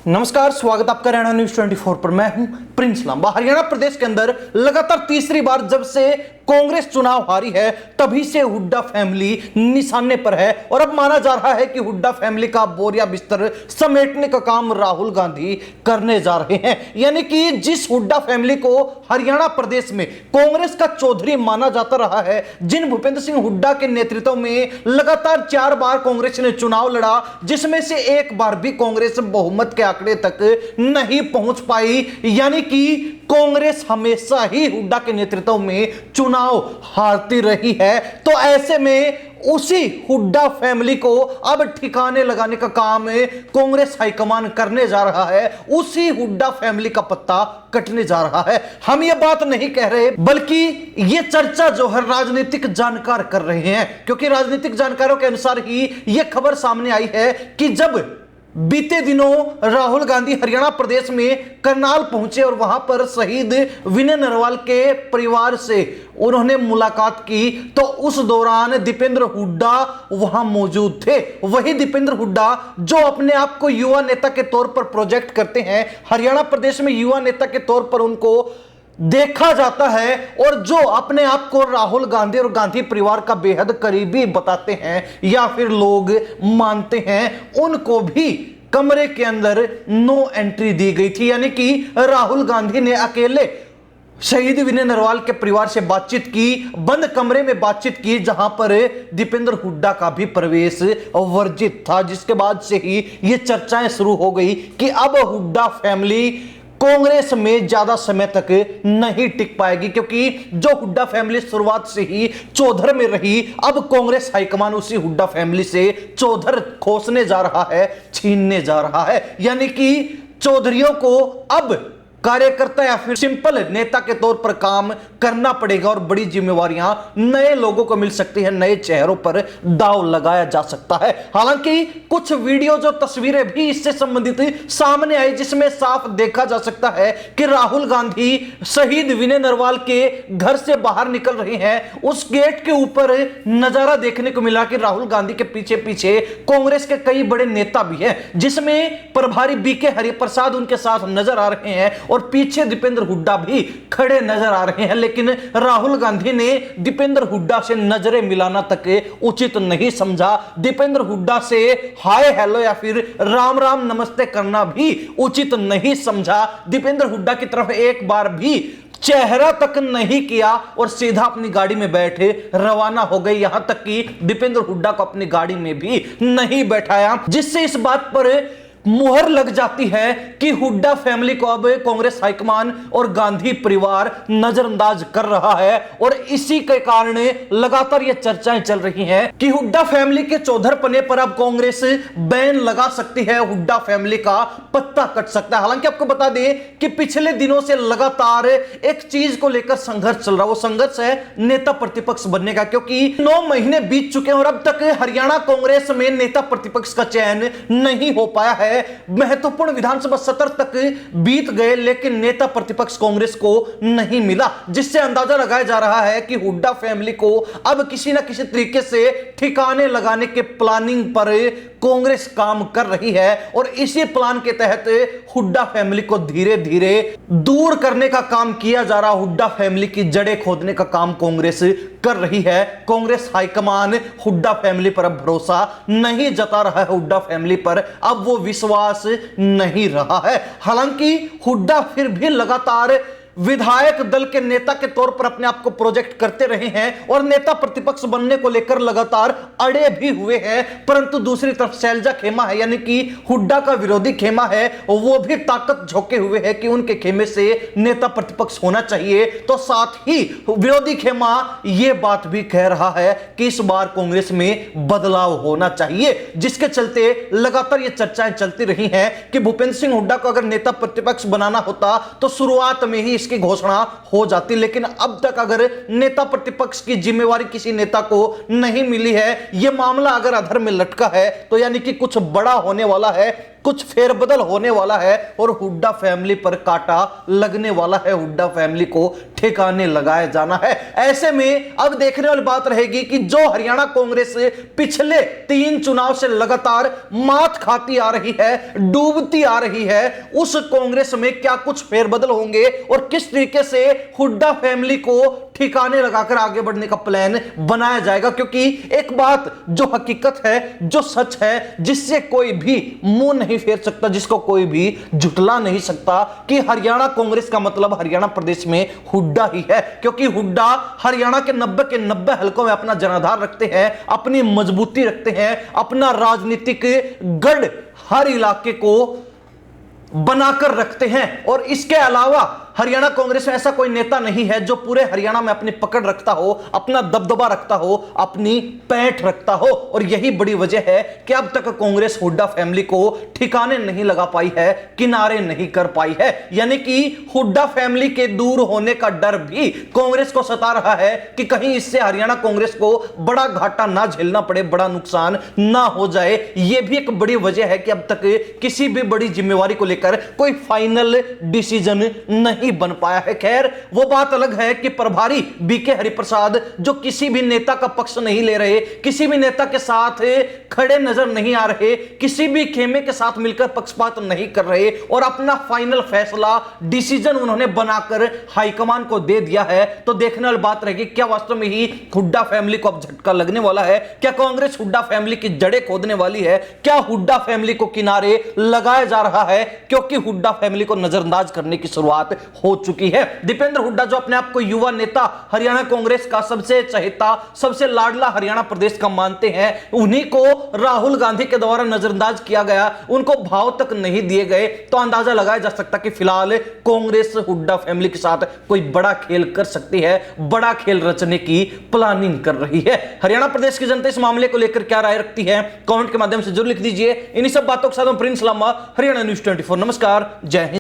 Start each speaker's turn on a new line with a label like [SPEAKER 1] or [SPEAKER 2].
[SPEAKER 1] नमस्कार, स्वागत आपका हरियाणा न्यूज 24 पर। मैं हूं प्रिंस लांबा। हरियाणा प्रदेश के अंदर लगातार तीसरी बार जब से कांग्रेस चुनाव हारी है तभी से हुड्डा फैमिली निशाने पर है और अब माना जा रहा है कि हुड्डा फैमिली का बोरिया बिस्तर समेटने का काम राहुल गांधी करने जा रहे हैं। यानी कि जिस हुड्डा फैमिली को हरियाणा प्रदेश में कांग्रेस का चौधरी माना जाता रहा है, जिन भूपेंद्र सिंह हुड्डा के नेतृत्व में लगातार 4 बार कांग्रेस ने चुनाव लड़ा, जिसमें से एक बार भी कांग्रेस बहुमत के आंकड़े तक नहीं पहुंच पाई। यानी कि कांग्रेस हमेशा ही हुड्डा के नेतृत्व में चुनाव हारती रही है। तो ऐसे में उसी हुड्डा फैमिली को अब ठिकाने लगाने का काम कांग्रेस हाईकमान करने जा रहा है। उसी हुड्डा फैमिली का पत्ता कटने जा रहा है। हम ये बात नहीं कह रहे, बल्कि ये चर्चा जो है राजनीतिक जानकार कर रहे हैं, क्योंकि राजनीतिक जानकारों के अनुसार ही ये खबर सामने आई है कि जब बीते दिनों राहुल गांधी हरियाणा प्रदेश में करनाल पहुंचे और वहां पर शहीद विनय नरवाल के परिवार से उन्होंने मुलाकात की, तो उस दौरान दीपेंद्र हुड्डा वहां मौजूद थे। वही दीपेंद्र हुड्डा जो अपने आप को युवा नेता के तौर पर प्रोजेक्ट करते हैं, हरियाणा प्रदेश में युवा नेता के तौर पर उनको देखा जाता है और जो अपने आप को राहुल गांधी और गांधी परिवार का बेहद करीबी बताते हैं या फिर लोग मानते हैं, उनको भी कमरे के अंदर नो एंट्री दी गई थी। यानी कि राहुल गांधी ने अकेले शहीद विनय नरवाल के परिवार से बातचीत की, बंद कमरे में बातचीत की, जहां पर दीपेंद्र हुड्डा का भी प्रवेश वर्जित था। जिसके बाद से ही ये चर्चाएं शुरू हो गई कि अब हुड्डा फैमिली कांग्रेस में ज्यादा समय तक नहीं टिक पाएगी, क्योंकि जो हुड्डा फैमिली शुरुआत से ही चौधर में रही, अब कांग्रेस हाईकमान उसी हुड्डा फैमिली से चौधर खोसने जा रहा है, छीनने जा रहा है। यानी कि चौधरियों को अब कार्यकर्ता या फिर सिंपल नेता के तौर पर काम करना पड़ेगा और बड़ी जिम्मेवारियां नए लोगों को मिल सकती है, नए चेहरों पर दांव लगाया जा सकता है। हालांकि कुछ वीडियो जो तस्वीरें भी इससे संबंधित सामने आई, जिसमें साफ देखा जा सकता है कि राहुल गांधी शहीद विनय नरवाल के घर से बाहर निकल रहे हैं। उस गेट के ऊपर नजारा देखने को मिला कि राहुल गांधी के पीछे पीछे कांग्रेस के कई बड़े नेता भी हैं, जिसमें प्रभारी बीके हरिप्रसाद उनके साथ नजर आ रहे हैं और पीछे दीपेंद्र हुड्डा भी खड़े नजर आ रहे हैं। लेकिन राहुल गांधी ने दीपेंद्र हुड्डा से नजरें मिलाना तक उचित नहीं समझा। दीपेंद्र हुड्डा से हाय हेलो या फिर राम राम नमस्ते करना भी उचित नहीं समझा। दीपेंद्र हुड्डा की तरफ एक बार भी चेहरा तक नहीं किया और सीधा अपनी गाड़ी में बैठे रवाना हो गए। यहां तक कि दीपेंद्र हुड्डा को अपनी गाड़ी में भी नहीं बैठाया, जिससे इस बात पर मुहर लग जाती है कि हुड्डा फैमिली को अब कांग्रेस हाईकमान और गांधी परिवार नजरअंदाज कर रहा है। और इसी के कारण लगातार ये चर्चाएं चल रही हैं कि हुड्डा फैमिली के चौधरपने पर अब कांग्रेस बैन लगा सकती है, हुड्डा फैमिली का पत्ता कट सकता है। हालांकि आपको बता दें कि पिछले दिनों से लगातार एक चीज को लेकर संघर्ष चल रहा, वो संघर्ष है नेता प्रतिपक्ष बनने का, क्योंकि 9 महीने बीत चुके हैं और अब तक हरियाणा कांग्रेस में नेता प्रतिपक्ष का चयन नहीं हो पाया है। महत्वपूर्ण विधानसभा सत्र तक बीत गए, लेकिन नेता प्रतिपक्ष कांग्रेस को नहीं मिला, जिससे अंदाजा लगाया जा रहा है कि हुड्डा फैमिली को अब किसी ना किसी तरीके से ठिकाने लगाने के प्लानिंग पर कांग्रेस काम कर रही है। और इसी प्लान के तहत हुड्डा फैमिली को धीरे धीरे दूर करने का काम किया जा रहा। हुड्डा फैमिली की जड़ें खोदने का काम कांग्रेस कर रही है। कांग्रेस हाईकमान हुड्डा फैमिली पर अब भरोसा नहीं जता रहा है, हुड्डा फैमिली पर अब वो विश्वास नहीं रहा है। हालांकि हुड्डा फिर भी लगातार विधायक दल के नेता के तौर पर अपने आप को प्रोजेक्ट करते रहे हैं और नेता प्रतिपक्ष बनने को लेकर लगातार अड़े भी हुए हैं। परंतु दूसरी तरफ शैलजा खेमा है, यानी कि हुड्डा का विरोधी खेमा है, वो भी ताकत झोंके हुए है कि उनके खेमे से नेता प्रतिपक्ष होना चाहिए। तो साथ ही विरोधी खेमा यह बात भी कह रहा है कि इस बार कांग्रेस में बदलाव होना चाहिए, जिसके चलते लगातार यह चर्चाएं चलती रही हैं कि भूपेंद्र सिंह हुड्डा को अगर नेता प्रतिपक्ष बनाना होता तो शुरुआत में ही इसकी घोषणा हो जाती। लेकिन अब तक अगर नेता प्रतिपक्ष की जिम्मेवारी किसी नेता को नहीं मिली है, यह मामला अगर अधर में लटका है, तो यानी कि कुछ बड़ा होने वाला है। कुछ फेरबदल होने वाला है और हुड्डा फैमिली पर कांटा लगने वाला है, हुड्डा फैमिली को ठिकाने लगाया जाना है। ऐसे में अब देखने वाली बात रहेगी कि जो हरियाणा कांग्रेस पिछले 3 चुनाव से लगातार मात खाती आ रही है, डूबती आ रही है, उस कांग्रेस में क्या कुछ फेरबदल होंगे और किस तरीके से हुड्डा फैमिली को ठिकाने लगाकर आगे बढ़ने का प्लान बनाया जाएगा। क्योंकि एक बात जो हकीकत है, जो सच है, जिससे कोई भी मुंह नहीं फेर सकता, जिसको कोई भी झुटला नहीं सकता कि हरियाणा कांग्रेस का मतलब हरियाणा प्रदेश में हुड्डा ही है। क्योंकि हुड्डा हरियाणा के 90 के 90 हलकों में अपना जनाधार रखते हैं, अपनी मजबूती रखते हैं, अपना राजनीतिक गढ़ हर इलाके को बनाकर रखते हैं। और इसके अलावा हरियाणा कांग्रेस में ऐसा कोई नेता नहीं है जो पूरे हरियाणा में अपनी पकड़ रखता हो, अपना दबदबा रखता हो, अपनी पैठ रखता हो। और यही बड़ी वजह है कि अब तक कांग्रेस हुड्डा फैमिली को ठिकाने नहीं लगा पाई है, किनारे नहीं कर पाई है। यानी कि हुड्डा फैमिली के दूर होने का डर भी कांग्रेस को सता रहा है कि कहीं इससे हरियाणा कांग्रेस को बड़ा घाटा ना झेलना पड़े, बड़ा नुकसान ना हो जाए। यह भी एक बड़ी वजह है कि अब तक किसी भी बड़ी जिम्मेवारी को लेकर कोई फाइनल डिसीजन नहीं बन पाया है। खैर, वो बात अलग है कि प्रभारी बीके हरिप्रसाद जो किसी भी नेता का पक्ष नहीं ले रहे, किसी भी नेता के साथ खड़े नजर नहीं आ रहे, किसी भी खेमे के साथ मिलकर पक्षपात नहीं कर रहे और अपना फाइनल फैसला डिसीजन उन्होंने बनाकर हाईकमान को दे दिया है। तो देखने वाली बात रहेगी क्या वास्तव में ही हुड्डा फैमिली को अब झटका लगने वाला है, क्या कांग्रेस हुड्डा फैमिली की जड़ें खोदने वाली है, क्या हुड्डा फैमिली को किनारे लगाया जा रहा है, क्योंकि हुड्डा फैमिली को नजरअंदाज करने की शुरुआत हो चुकी है। दीपेंद्र हुड्डा जो अपने आप को युवा नेता, हरियाणा कांग्रेस का सबसे चहेता, सबसे लाडला हरियाणा प्रदेश का मानते हैं, उन्हीं को राहुल गांधी के द्वारा नजरअंदाज किया गया, उनको भाव तक नहीं दिए गए। तो अंदाजा लगाया जा सकता कि फिलहाल कांग्रेस हुड्डा फैमिली के साथ कोई बड़ा खेल कर सकती है, बड़ा खेल रचने की प्लानिंग कर रही है। हरियाणा प्रदेश की जनता इस मामले को लेकर क्या राय रखती है, कमेंट के माध्यम से जरूर लिख दीजिए। इन्हीं सब बातों के साथ प्रिंस लांबा, हरियाणा न्यूज़ 24। नमस्कार, जय हिंद।